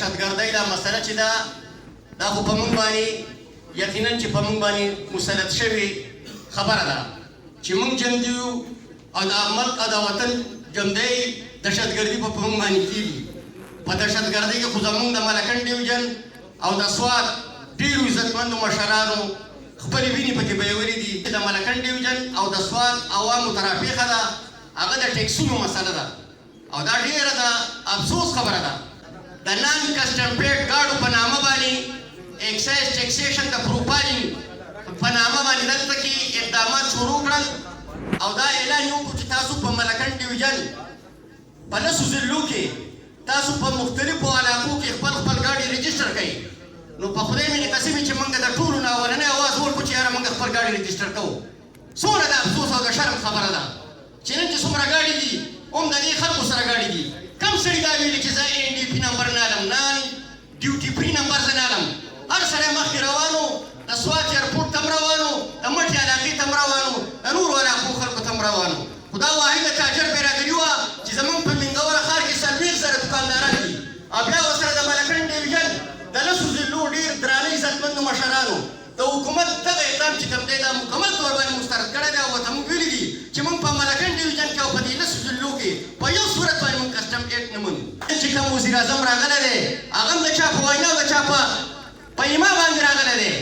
دهشتګردۍ دا مسله چې ده دا خو په موږ باندې یقینا چې په موږ باندې مسلط شوې خبره ده چې موږ جمدي یو او د ملک او د وطن جمدۍ دهشتګردي په موږ باندې کېږي. په دهشتګردۍ کې خو زموږ د ملکنډ ډیویژن او د سوات ډېرو عزتمندو مشرانو خپلې وینې پکې بهولې دي. د ملکنډ ډیویژن او د سوات عوامو ته راپېښه ده هغه د ټیکسونو مسله ده او دا ډېره د افسوس خبره ده. د نان کسټم پیډ ګاډو په نامه باندې اکسایز ټیکسیشن د پروفایلینګ په نامه باندې دلته کې اقدامات شروع کړل او دا اعلان یې وکړو چې تاسو په ملکنډ ډیویژن په لسو ضلعو کې تاسو په مختلفو علاقو کې خپل خپل ګاډي رجسټر کړئ. نو په خدای مې قسم چې موږ د ټولو نه اولنی اواز ورکړو چې یاره موږ خپل ګاډي رجسټر کوو. څومره د افسوس او د شرم خبره ده چې نن چې څومره ګاډي دي هم د دې خلکو سره ګاډي دي. کم سړي دا ویلي چې زه NDP نمبر نه علم نان ډیوټي فري نمبر زه نه علم. هر سړی مخکې روانو د سوات ایرپورټ ته هم روانو د مټې علاقې ته هم روانو د نورو علاقو خلکو ته هم روانو. خو دا واحده تاجر برادري وه چې زموږ په منګوره ښار کې 40,000 دکانداران دي او بیا ورسره د ملکنډ ډیویژن د لسو ضلعو ډېر درانه عزتمندو مشرانو د حکومت دغه اقدام چې کوم دی دا مکمل طور باندې مسترد کړی دی او ورته موږ ویلي دي چې موږ په ملکنډ ډیویژن کې او په دې لسو ضلعو کې په یو صورت باندې موږ کسټم ایکټ نه منو. چې کوم وزیر اعظم راغلی دی هغه هم د چا په وینا او د چا په ایما باندې راغلی دی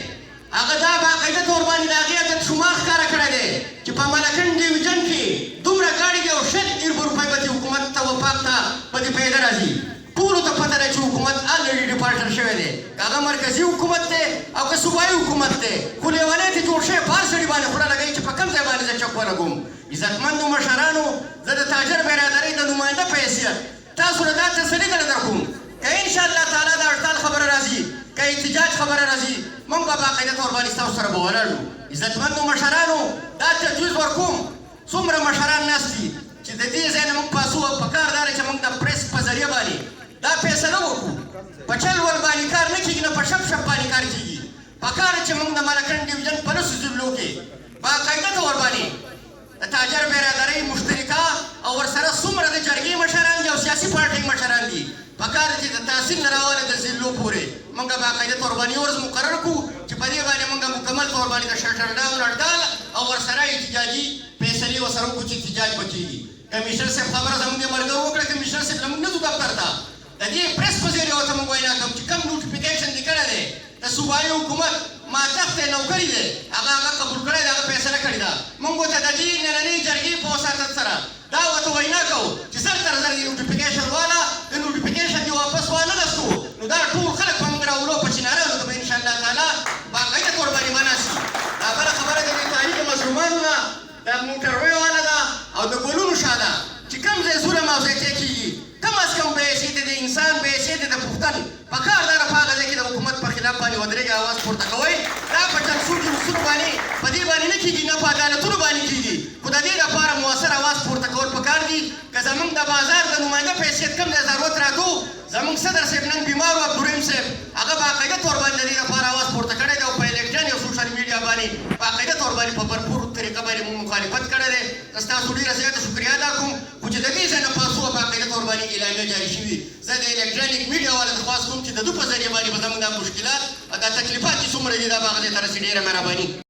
هغه دا باقاعده طور باندې د هغې عدد شمار ښکاره کړی دی چې په ملکنډ ډیویژن کې دومره ګاډي دي او 100 روپۍ به دې حکومت ته وفاق ته به دې پیدا راځي. ټولو ته پته ده چې حکومت الریډي ډیپارټر شوی دی که هغه مرکزي حکومت دی او که صوبایي حکومت دی خو لیونی ته جوړ شوی په هر سړي باندې خوله لګوي چې په کوم ځای باندې زه چک ولګوم. عزتمندو مشرانو زه د تاجر برادرۍ د نماینده په حیثیت تاسو له دا تسلي در درکوم که انشاءالله تعالی د هړتال خبره راځي که احتجاج خبره راځي موږ به باقاعده طور باندې ستاسو سره به ولاړ یو. عزتمندو مشرانو دا تجویز ورکوم څومره مشران ناست دي چې د دې ځای نه موږ پاسو پکار دا دی چې موږ د پریس په ذریعه باندې دا فیصله وکړو. په چل ول باندې کار نه کېږي نه په شپ شپ باندې کار کېږي. پکار چې موږ د ملکنډ ډیویژن په لسو ضلعو کې باقاعده طور باندې د تاجر برادرۍ مشترکه او ورسره څومره د جرګې مشران دي او سیاسي پارټۍ مشران دي پکار چې د تحصیل نه راواله د ضلعو پورې موږ باقاعده طور باندې ورځ مقرر کړو چې په دې باندې موږ مکمل طور باندې د شټر ډاون هړتال او ورسره احتجاجي فیصلې ورسره وکړو چې احتجاج به کېږي. کمیشنر صاحب خبره زموږ د ملګرو وکړه. کمیشنر صاحب زموږ نه ځو دفتر ته د دې پریس په ذریعه ورته موږ وینا کوم چې کوم نوټیفیکیشن دې کړی دی د صوبایي حکومت ماتحت نوکري دی هغه قبول کړی دی هغه فیصله کړې ده. موږ ورته د دې نننۍ جرګې په وساطت سره دا ورته وینا کوو چې زر تر زر دې نوټیفیکیشن واله د نوټیفیکیشن دې واپس وانهغستو نو دا ټول خلک به موږ راولو په چیناریانو ته به انشاءالله تعالی باقاعده طور باندې منع شي. دا بله خبره د دې تاریخي مظلومانو نه د موټرویو واله ده او د ګلونو شا ده چې کوم ځای ظلم او زیاتې کېږي کم از کم به حیثیت د انسان به حیثیت د پښتن پکار ده په هغه ځای کې د حکومت په خلاف باندې ودرېږئ اواز پورته کوئ. دا په جلسو جلوسونو باندې په دې باندې نه کېږي نه په عدالتونو باندې کېږي خو د دې لپاره مؤثر اواز پورته کول پکار دي. که زموږ د بازار د نماینده په حیثیت کوم ځای ضرورت راکړو زموږ صدر صاحب نن بیمار و عبدالرحیم صاحب هغه باقاعده طور باندې د دې لپاره اواز پورته کړی دی او په الکترونیک او سوشل میډیا باندې باقاعده طور باندې په بھرپور طریقه باندې موږ مخالفت کړی دی. زه ستاسو ډېره زیاته شکریه ادا کوم خو چې د دې ځای نه پاسو باقاعده طور باندې اعلامیه جاري شوي. زه د الکترونیک میډیا والا درخواست کوم چې د دوی په ذریعه باندې به زموږ دا مشکلات او دا تکلیفات چې څومره دي دا به هغه ځای ته رسي. ډېره مهرباني.